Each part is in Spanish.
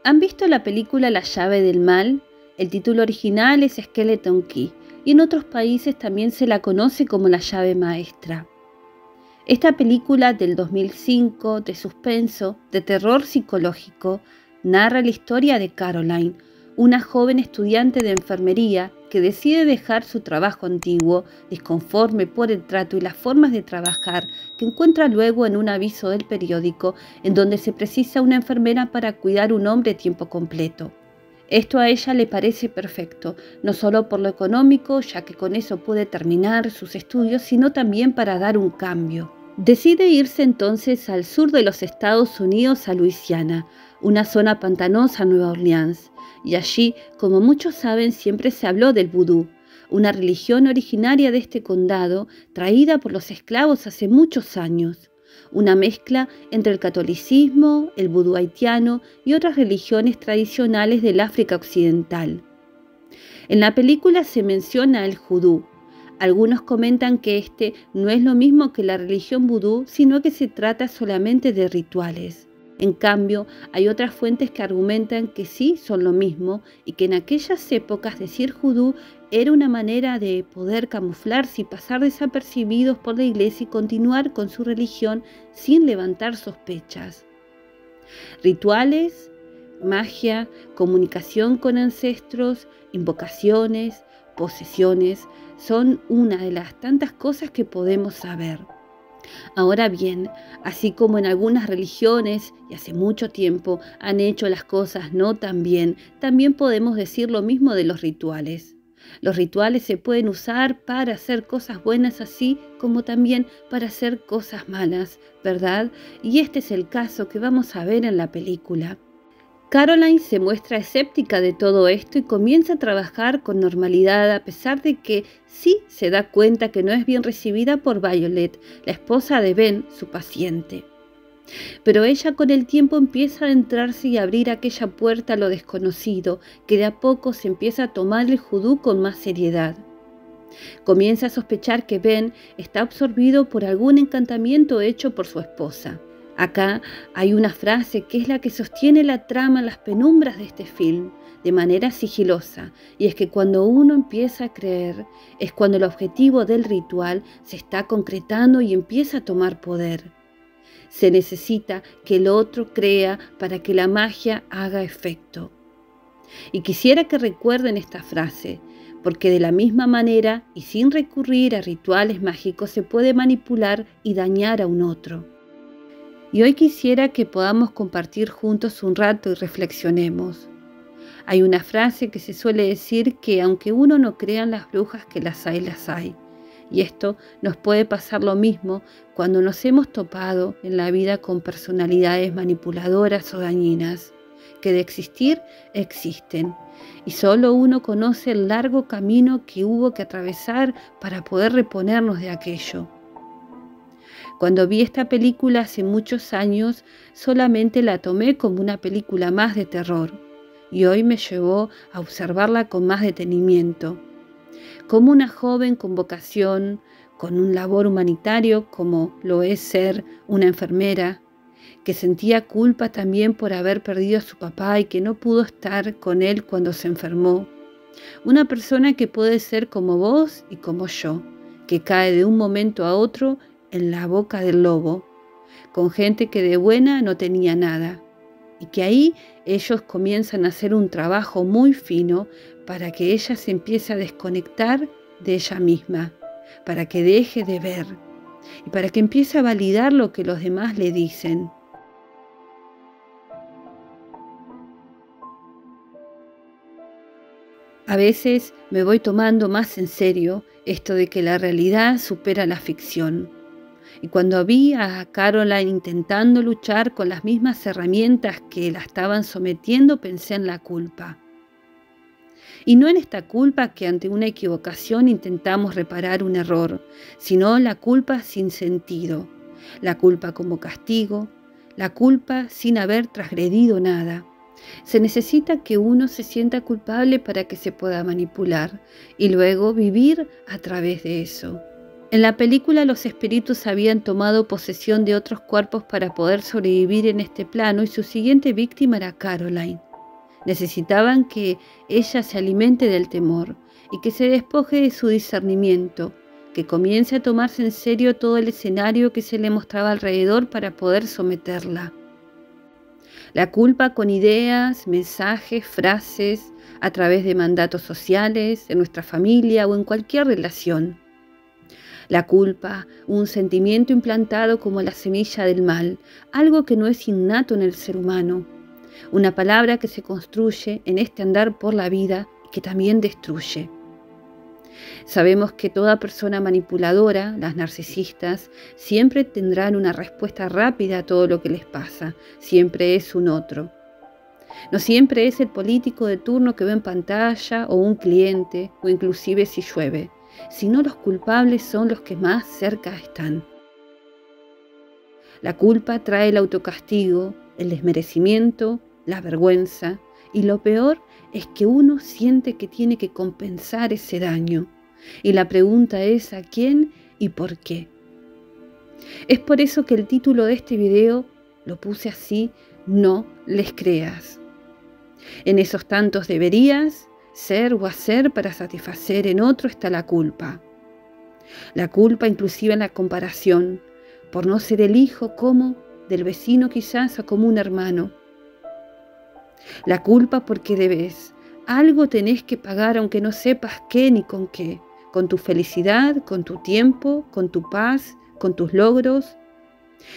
¿Han visto la película La llave del mal? El título original es Skeleton Key y en otros países también se la conoce como La llave maestra. Esta película del 2005, de suspenso, de terror psicológico, narra la historia de Caroline, una joven estudiante de enfermería que decide dejar su trabajo antiguo, disconforme por el trato y las formas de trabajar que encuentra luego en un aviso del periódico en donde se precisa una enfermera para cuidar a un hombre tiempo completo. Esto a ella le parece perfecto, no solo por lo económico, ya que con eso puede terminar sus estudios, sino también para dar un cambio. Decide irse entonces al sur de los Estados Unidos, a Luisiana, una zona pantanosa, Nueva Orleans, y allí, como muchos saben, siempre se habló del vudú, una religión originaria de este condado, traída por los esclavos hace muchos años. Una mezcla entre el catolicismo, el vudú haitiano y otras religiones tradicionales del África Occidental. En la película se menciona el vudú. Algunos comentan que este no es lo mismo que la religión vudú, sino que se trata solamente de rituales. En cambio, hay otras fuentes que argumentan que sí son lo mismo y que en aquellas épocas decir vudú era una manera de poder camuflarse y pasar desapercibidos por la iglesia y continuar con su religión sin levantar sospechas. Rituales, magia, comunicación con ancestros, invocaciones, posesiones, son una de las tantas cosas que podemos saber. Ahora bien, así como en algunas religiones y hace mucho tiempo han hecho las cosas no tan bien, también podemos decir lo mismo de los rituales. Los rituales se pueden usar para hacer cosas buenas así como también para hacer cosas malas, ¿verdad? Y este es el caso que vamos a ver en la película. Caroline se muestra escéptica de todo esto y comienza a trabajar con normalidad a pesar de que sí se da cuenta que no es bien recibida por Violet, la esposa de Ben, su paciente. Pero ella con el tiempo empieza a adentrarse y a abrir aquella puerta a lo desconocido, que de a poco se empieza a tomar el vudú con más seriedad. Comienza a sospechar que Ben está absorbido por algún encantamiento hecho por su esposa. Acá hay una frase que es la que sostiene la trama en las penumbras de este film, de manera sigilosa, y es que cuando uno empieza a creer, es cuando el objetivo del ritual se está concretando y empieza a tomar poder. Se necesita que el otro crea para que la magia haga efecto. Y quisiera que recuerden esta frase, porque de la misma manera y sin recurrir a rituales mágicos se puede manipular y dañar a un otro. Y hoy quisiera que podamos compartir juntos un rato y reflexionemos. Hay una frase que se suele decir que aunque uno no crea en las brujas, que las hay, las hay. Y esto nos puede pasar lo mismo cuando nos hemos topado en la vida con personalidades manipuladoras o dañinas, que de existir, existen. Y solo uno conoce el largo camino que hubo que atravesar para poder reponernos de aquello. Cuando vi esta película hace muchos años, solamente la tomé como una película más de terror, y hoy me llevó a observarla con más detenimiento. Como una joven con vocación, con un labor humanitario como lo es ser una enfermera, que sentía culpa también por haber perdido a su papá y que no pudo estar con él cuando se enfermó. Una persona que puede ser como vos y como yo, que cae de un momento a otro en la boca del lobo, con gente que de buena no tenía nada, y que ahí ellos comienzan a hacer un trabajo muy fino para que ella se empiece a desconectar de ella misma, para que deje de ver, y para que empiece a validar lo que los demás le dicen. A veces me voy tomando más en serio esto de que la realidad supera la ficción. Y cuando vi a Caroline intentando luchar con las mismas herramientas que la estaban sometiendo, pensé en la culpa. Y no en esta culpa que ante una equivocación intentamos reparar un error, sino la culpa sin sentido, la culpa como castigo, la culpa sin haber transgredido nada. Se necesita que uno se sienta culpable para que se pueda manipular y luego vivir a través de eso. En la película los espíritus habían tomado posesión de otros cuerpos para poder sobrevivir en este plano y su siguiente víctima era Caroline. Necesitaban que ella se alimente del temor y que se despoje de su discernimiento, que comience a tomarse en serio todo el escenario que se le mostraba alrededor para poder someterla. La culpa con ideas, mensajes, frases, a través de mandatos sociales, en nuestra familia o en cualquier relación. La culpa, un sentimiento implantado como la semilla del mal, algo que no es innato en el ser humano. Una palabra que se construye en este andar por la vida y que también destruye. Sabemos que toda persona manipuladora, las narcisistas, siempre tendrán una respuesta rápida a todo lo que les pasa. Siempre es un otro. No siempre es el político de turno que ve en pantalla o un cliente o inclusive si llueve, sino los culpables son los que más cerca están. La culpa trae el autocastigo, el desmerecimiento, la vergüenza y lo peor es que uno siente que tiene que compensar ese daño. Y la pregunta es ¿a quién y por qué? Es por eso que el título de este video lo puse así, no les creas. En esos tantos deberías, ser o hacer para satisfacer en otro está la culpa. La culpa inclusive en la comparación, por no ser el hijo como del vecino quizás o como un hermano. La culpa porque debes, algo tenés que pagar aunque no sepas qué ni con qué, con tu felicidad, con tu tiempo, con tu paz, con tus logros.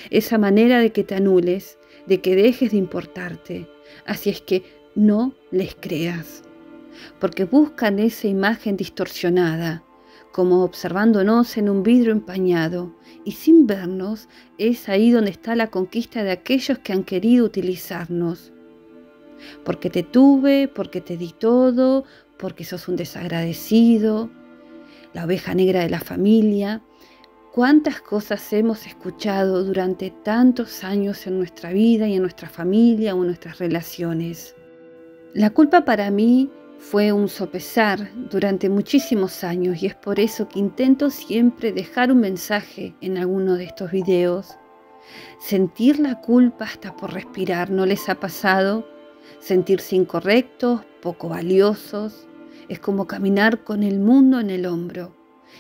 Esa manera de que te anules, de que dejes de importarte. Así es que no les creas, porque buscan esa imagen distorsionada, como observándonos en un vidrio empañado, y sin vernos es ahí donde está la conquista de aquellos que han querido utilizarnos. Porque te tuve, porque te di todo, porque sos un desagradecido, la oveja negra de la familia. ¿Cuántas cosas hemos escuchado durante tantos años en nuestra vida y en nuestra familia o en nuestras relaciones? La culpa para mí fue un sopesar durante muchísimos años y es por eso que intento siempre dejar un mensaje en alguno de estos videos. Sentir la culpa hasta por respirar, ¿no les ha pasado? Sentirse incorrectos, poco valiosos, es como caminar con el mundo en el hombro.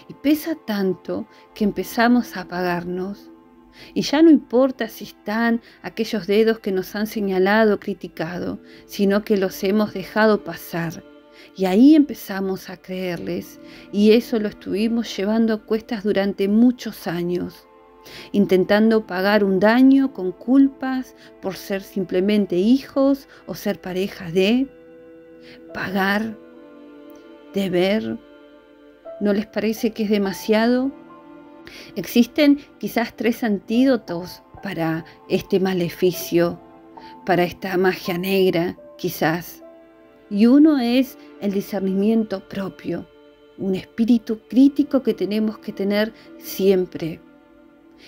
Y pesa tanto que empezamos a apagarnos. Y ya no importa si están aquellos dedos que nos han señalado o criticado, sino que los hemos dejado pasar. Y ahí empezamos a creerles, y eso lo estuvimos llevando a cuestas durante muchos años, intentando pagar un daño con culpas por ser simplemente hijos o ser pareja de, pagar, deber. ¿No les parece que es demasiado? Existen quizás 3 antídotos para este maleficio, para esta magia negra, quizás. Y uno es el discernimiento propio, un espíritu crítico que tenemos que tener siempre.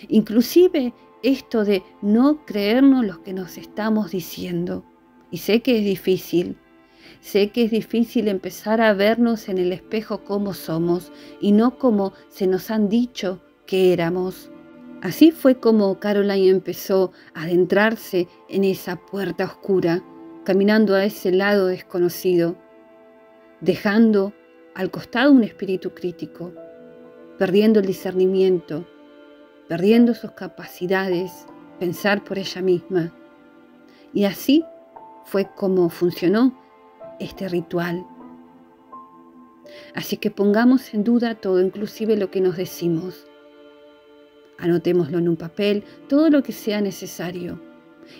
Inclusive esto de no creernos lo que nos estamos diciendo. Y sé que es difícil. Sé que es difícil empezar a vernos en el espejo como somos y no como se nos han dicho que éramos. Así fue como Caroline empezó a adentrarse en esa puerta oscura, caminando a ese lado desconocido, dejando al costado un espíritu crítico, perdiendo el discernimiento, perdiendo sus capacidades, pensar por ella misma. Y así fue como funcionó este ritual. Así que pongamos en duda todo, inclusive lo que nos decimos. Anotémoslo en un papel, todo lo que sea necesario.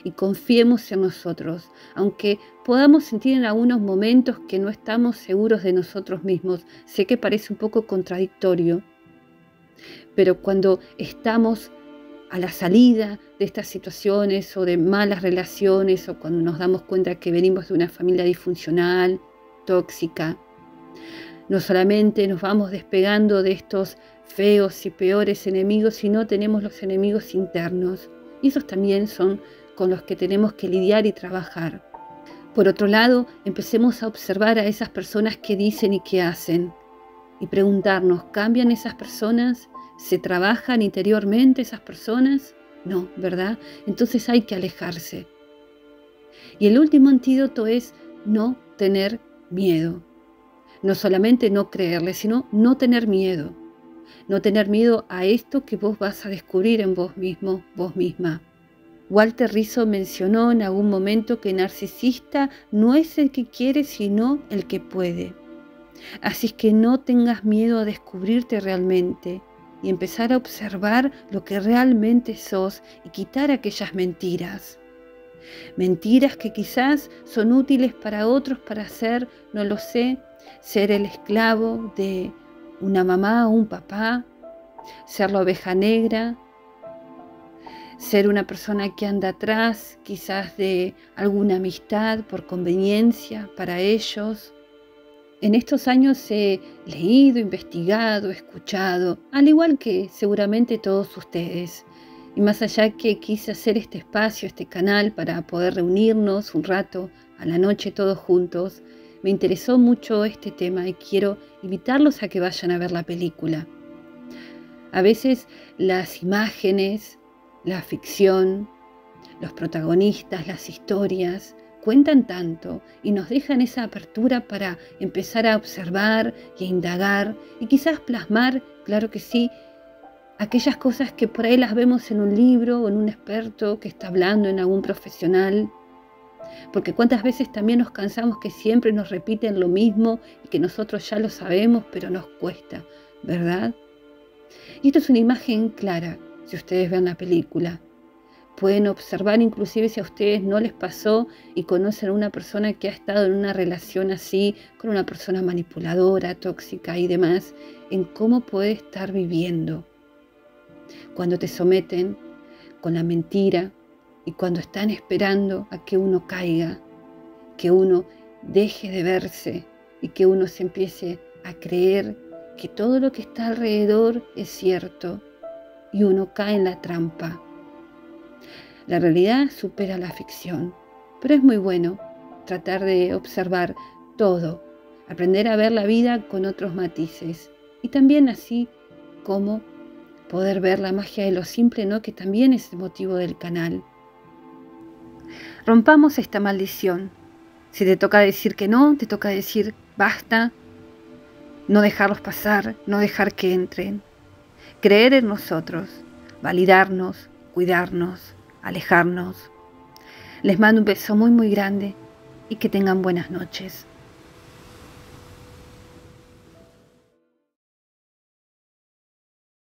Y confiemos en nosotros, aunque podamos sentir en algunos momentos que no estamos seguros de nosotros mismos. Sé que parece un poco contradictorio, pero cuando estamos a la salida de estas situaciones o de malas relaciones o cuando nos damos cuenta que venimos de una familia disfuncional, tóxica, no solamente nos vamos despegando de estos feos y peores enemigos, sino tenemos los enemigos internos y esos también son con los que tenemos que lidiar y trabajar. Por otro lado, empecemos a observar a esas personas que dicen y que hacen y preguntarnos, ¿cambian esas personas? ¿Se trabajan interiormente esas personas? No, ¿verdad? Entonces hay que alejarse. Y el último antídoto es no tener miedo. No solamente no creerle, sino no tener miedo. No tener miedo a esto que vos vas a descubrir en vos mismo, vos misma. Walter Rizzo mencionó en algún momento que narcisista no es el que quiere, sino el que puede. Así es que no tengas miedo a descubrirte realmente y empezar a observar lo que realmente sos y quitar aquellas mentiras. Mentiras que quizás son útiles para otros para ser, no lo sé, ser el esclavo de una mamá o un papá, ser la oveja negra, ser una persona que anda atrás quizás de alguna amistad por conveniencia para ellos. En estos años he leído, investigado, escuchado, al igual que seguramente todos ustedes. Y más allá que quise hacer este espacio, este canal para poder reunirnos un rato a la noche todos juntos, me interesó mucho este tema y quiero invitarlos a que vayan a ver la película. A veces las imágenes, la ficción, los protagonistas, las historias, cuentan tanto y nos dejan esa apertura para empezar a observar y a indagar y quizás plasmar, claro que sí, aquellas cosas que por ahí las vemos en un libro o en un experto que está hablando, en algún profesional. Porque cuántas veces también nos cansamos que siempre nos repiten lo mismo y que nosotros ya lo sabemos, pero nos cuesta, ¿verdad? Y esto es una imagen clara, si ustedes ven la película. Pueden observar inclusive si a ustedes no les pasó y conocen a una persona que ha estado en una relación así, con una persona manipuladora, tóxica y demás, en cómo puede estar viviendo. Cuando te someten con la mentira y cuando están esperando a que uno caiga, que uno deje de verse y que uno se empiece a creer que todo lo que está alrededor es cierto y uno cae en la trampa. La realidad supera la ficción, pero es muy bueno tratar de observar todo, aprender a ver la vida con otros matices y también así como poder ver la magia de lo simple, ¿no? Que también es el motivo del canal. Rompamos esta maldición. Si te toca decir que no, te toca decir basta, no dejarlos pasar, no dejar que entren. Creer en nosotros, validarnos, cuidarnos, alejarnos. Les mando un beso muy muy grande y que tengan buenas noches.